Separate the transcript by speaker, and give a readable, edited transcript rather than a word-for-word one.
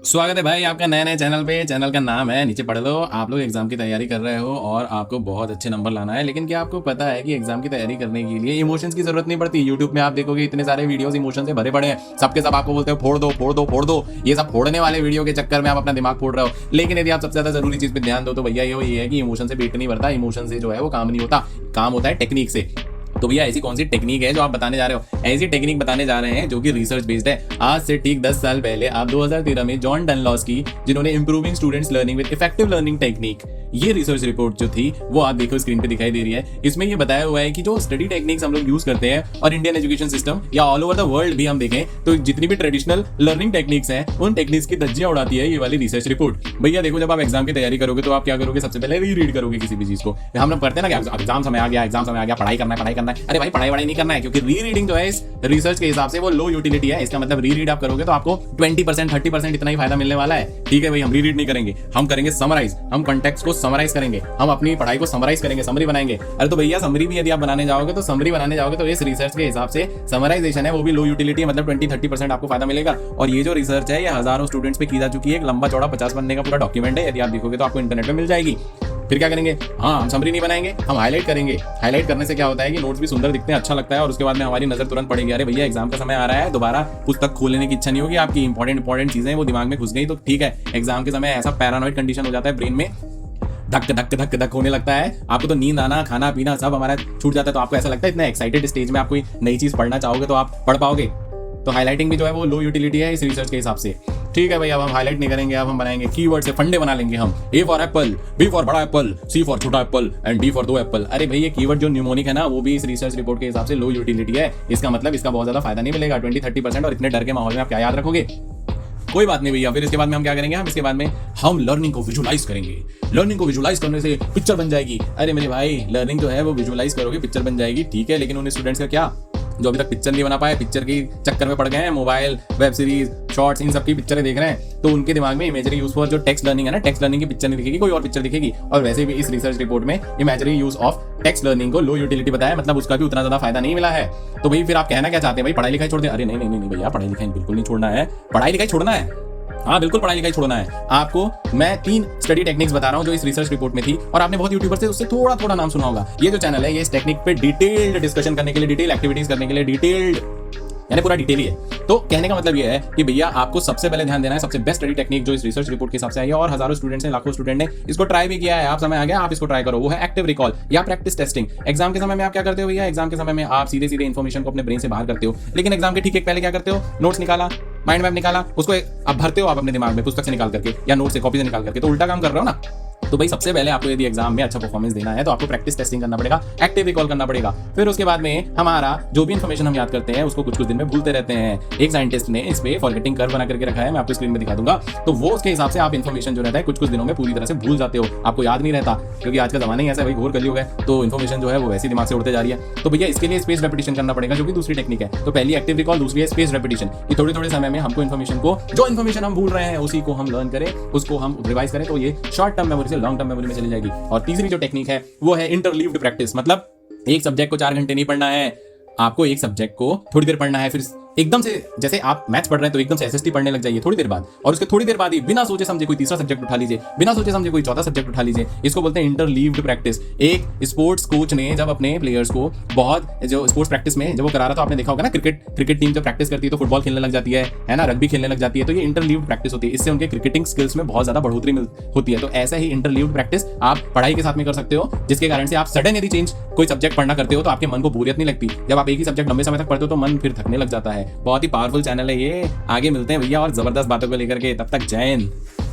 Speaker 1: स्वागत है भाई आपका नए नए चैनल पे। चैनल का नाम है नीचे पढ़ लो। आप लोग एग्जाम की तैयारी कर रहे हो और आपको बहुत अच्छे नंबर लाना है, लेकिन क्या आपको पता है कि एग्जाम की तैयारी करने के लिए इमोशंस की जरूरत नहीं पड़ती। यूट्यूब में आप देखोगे इतने सारे वीडियोस इमोशन से भरे पड़े हैं, सबके सब आपको बोलते हो फोड़ दो फोड़ दो फोड़ दो। ये सब फोड़ने वाले वीडियो के चक्कर में आप अपना दिमाग फोड़ रहे हो। लेकिन यदि आप सबसे ज्यादा जरूरी चीज पे ध्यान दो तो भैया ये है कि इमोशन से पेट नहीं भरता, इमोशन से जो है वो काम नहीं होता, काम होता है टेक्निक से। तो भैया ऐसी कौन सी टेक्निक है जो आप बताने जा रहे हो? ऐसी टेक्निक बताने जा रहे हैं जो कि रिसर्च बेस्ड है। आज से ठीक 10 साल पहले आप 2013 में जॉन डनलॉस्की, जिन्होंने improving students learning with effective learning technique, ये रिसर्च रिपोर्ट जो थी वो आप देखो स्क्रीन पे दिखाई दे रही है। इसमें ये बताया हुआ है कि जो स्टडी टेक्निक्स हम लोग यूज करते हैं और इंडियन एजुकेशन सिस्टम या ऑल ओवर द वर्ल्ड भी हम देखें तो जितनी भी ट्रेडिशनल लर्निंग टेक्निक्स हैं उन टेक्निक्स की धज्जियां उड़ाती है ये वाली रिसर्च रिपोर्ट। भैया देखो, जब आप एग्जाम की तैयारी करोगे तो आप क्या करोगे? सबसे पहले रीड करोगे किसी भी चीज को। हम लोग करते हैं ना कि एग्जाम समय आ गया, एग्जाम समय आ गया, पढ़ाई करना है। अरे भाई पढ़ाई नहीं करना है, क्योंकि री रीडिंग जो है इस रिसर्च के हिसाब से वो लो यूटिलिटी है। इसका मतलब री रीड आप करोगे तो आपको 20% 30% इतना ही फायदा मिलने वाला है। ठीक है भाई, हम री रीड नहीं करेंगे, हम करेंगे समराइज। हम कॉन्टेक्स्ट को समराइज करेंगे, हम अपनी पढ़ाई को समराइज करेंगे, समरी बनाएंगे। अरे तो भैया समरी भी यदि आप बनाने जाओगे तो इस रिसर्च के हिसाब से समराइजेशन है वो भी लो यूटिलिटी है, मतलब 20-30% आपको फायदा मिलेगा। और ये जो रिसर्च है ये हजारों स्टूडेंट्स पे की जा चुकी है। एक लंबा चौड़ा 50 पन्ने का पूरा डॉक्यूमेंट है, यदि आप देखोगे तो आपको इंटरनेट पे मिल जाएगी। फिर क्या करेंगे? हाँ, हम समरी नहीं बनाएंगे, हम हाईलाइट करेंगे। हाईलाइट करने से क्या होता है कि नोट्स भी सुंदर दिखते हैं, अच्छा लगता है, और उसके बाद में हमारी नजर तुरंत पड़ेगी। अरे भैया एग्जाम का समय आ रहा है, दोबारा पुस्तक खोलने की इच्छा नहीं होगी आपकी। इंपॉर्टेंट चीजें वो दिमाग में घुस गई तो ठीक है। एग्जाम के समय ऐसा पैरानॉइड कंडीशन हो जाता है, ब्रेन में धक धक धक धक होने लगता है, आपको तो नींद आना, खाना पीना सब हमारा छूट जाता है। तो आपको ऐसा लगता है इतना एक्साइटेड स्टेज में आप कोई नई चीज पढ़ना चाहोगे तो आप पढ़ पाओगे। तो हाईलाइटिंग भी जो है वो लो यूटिलिटी है इस रिसर्च के हिसाब से। ठीक है भाई, अब हम हाईलाइट नहीं करेंगे, अब हम बनाएंगे कीवर्ड से फंडे बना लेंगे हम। A for apple, B for बड़ा एप्पल, सी फॉर छोटा apple and D for 2 apple. अरे भाई ये कीवर्ड जो न्यूमोनिक है ना वो भी इस रिसर्च रिपोर्ट के हिसाब से लो यूटिलिटी है। इसका मतलब इसका बहुत ज्यादा फायदा नहीं मिलेगा, 20-30%। और इतने डर के माहौल में आप क्या याद रखोगे? कोई बात नहीं भैया। फिर इसके बाद में हम क्या करेंगे? इसके बाद में हम लर्निंग को विजुलाइज करेंगे। लर्निंग को विजुलाइज करने से पिक्चर बन जाएगी। अरे मेरे भाई, लर्निंग जो है वो विजुलाइज करोगे, पिक्चर बन जाएगी, ठीक है। लेकिन उन स्टूडेंट्स का क्या जो अभी तक पिक्चर नहीं बना पाए, पिक्चर की चक्कर में पड़ गए हैं, मोबाइल, वेब सीरीज, शॉर्ट्स, इन सब की पिक्चरें देख रहे हैं, तो उनके दिमाग में इमेजरी यूज फॉर जो टेक्स्ट लर्निंग है ना, टेक्स्ट लर्निंग की पिक्चर नहीं दिखेगी, कोई और पिक्चर दिखेगी। और वैसे भी इस रिसर्च रिपोर्ट में imagery use of text learning को लो यूटिलिटी बताया, मतलब उसका भी उतना ज्यादा फायदा नहीं मिला है। तो भाई फिर आप कहना क्या चाहते हैं? भाई पढ़ाई लिखाई छोड़ दे? अरे नहीं नहीं नहीं भैया, पढ़ाई लिखाई बिल्कुल नहीं छोड़ना है, पढ़ाई लिखाई छोड़ना है। हाँ बिल्कुल, पढ़ाई लिखाई छोड़ना है आपको। मैं 3 स्टडी टेक्निक्स बता रहा हूँ जो इस रिसर्च रिपोर्ट में थी, और आपने बहुत यूट्यूबर से उससे थोड़ा थोड़ा नाम सुना होगा। ये जो चैनल है ये इस टेक्निक पे डिटेल्ड डिस्कशन करने के लिए, डिटेल एक्टिविटीज करने के लिए, डिटेल्ड यानी पूरा डिटेल ही है। तो कहने का मतलब ये है कि भैया आपको सबसे पहले ध्यान देना है सबसे बेस्ट स्टडी टेक्निक जो इस रिसर्च रिपोर्ट के हिसाब से आई है, और हजारों स्टूडेंट्स ने, लाखों स्टूडेंट ने इसको ट्राई भी किया है। आप समय आ गया, आप इसको ट्राई करो। वो है एक्टिव रिकॉल या प्रैक्टिस टेस्टिंग। एग्जाम के समय में आप क्या करते हो भैया? एग्जाम के समय में आप सीधे सीधे इन्फॉर्मेशन को अपने ब्रेन से बाहर करते हो, लेकिन एग्जाम के ठीक एक पहले क्या करते हो? नोट्स निकाला, माइंड मैप निकाला, उसको आप भरते हो आप अपने दिमाग में पुस्तक से निकाल करके या नोट से, कॉपी से निकाल करके। तो उल्टा काम कर रहे हो ना। तो भाई सबसे पहले आपको यदि एग्जाम में अच्छा परफॉर्मेंस देना है तो आपको प्रैक्टिस टेस्टिंग करना पड़ेगा, एक्टिव रिकॉल करना पड़ेगा। फिर उसके बाद में हमारा जो भी इन्फॉर्मेशन हम याद करते हैं उसको कुछ कुछ दिन में भूलते रहते हैं। एक साइंटिस्ट ने इस पे फॉरगेटिंग कर्व बना करके रखा है, मैं आपको स्क्रीन में दिखा दूंगा। तो वो उसके हिसाब से आप इन्फॉर्मेशन जो रहता है कुछ कुछ दिनों में पूरी तरह से भूल जाते हो, आपको याद नहीं रहता, क्योंकि आज का जमाना ही ऐसा है भाई, घोर कलयुग है, तो इन्फॉर्मेशन जो है वो वैसे दिमाग से उड़ते जा रही है। तो भैया इसके लिए स्पेस रेपिटेशन करना पड़ेगा, जो कि दूसरी टेक्निक है। तो पहली एक्टिव रिकॉल, दूसरी है स्पेस रेपिटेशन। कि थोड़े थोड़े समय में हमको इन्फॉर्मेशन को, जो इन्फॉर्मेशन हम भूल रहे हैं उसी को हम लर्न करें, उसको हम रिवाइज करें, तो ये शॉर्ट टर्म मेमोरी से लॉन्ग टर्म मेमोरी में चली जाएगी। और तीसरी जो टेक्निक है वो है इंटरलीव्ड प्रैक्टिस। मतलब एक सब्जेक्ट को 4 घंटे नहीं पढ़ना है, आपको एक सब्जेक्ट को थोड़ी देर पढ़ना है, फिर एकदम से, जैसे आप मैथ्स पढ़ रहे हैं तो एकदम से एसएसटी पढ़ने लग जाइए थोड़ी देर बाद, और उसके थोड़ी देर बाद ही बिना सोचे समझे कोई तीसरा सब्जेक्ट उठा लीजिए, बिना सोचे समझे कोई चौथा सब्जेक्ट उठा लीजिए। इसको बोलते हैं इंटरलीव्ड प्रैक्टिस। एक स्पोर्ट्स कोच ने जब अपने प्लेयर्स को बहुत, जो स्पोर्ट्स प्रैक्टिस में जब वो करा रहा था, आपने देखा होगा ना, क्रिकेट टीम जब प्रैक्टिस करती है तो फुटबॉल खेलने लग जाती है ना, रग्बी खेलने लग जाती है, तो ये इंटरलीव्ड प्रैक्टिस होती है। इससे उनके क्रिकेटिंग स्किल्स में बहुत ज्यादा बढ़ोतरी होती है। तो ऐसा ही इंटरलीव्ड प्रैक्टिस आप पढ़ाई के साथ में कर सकते हो, जिसके कारण से आप सडन यदि चेंज कोई सब्जेक्ट पढ़ना करते हो तो आपके मन को बोरियत नहीं लगती। जब आप एक ही सब्जेक्ट लंबे समय तक पढ़ते हो तो मन फिर थकने लग जाता है। बहुत ही पावरफुल चैनल है ये। आगे मिलते हैं भैया और जबरदस्त बातों को लेकर के, तब तक जय हिंद।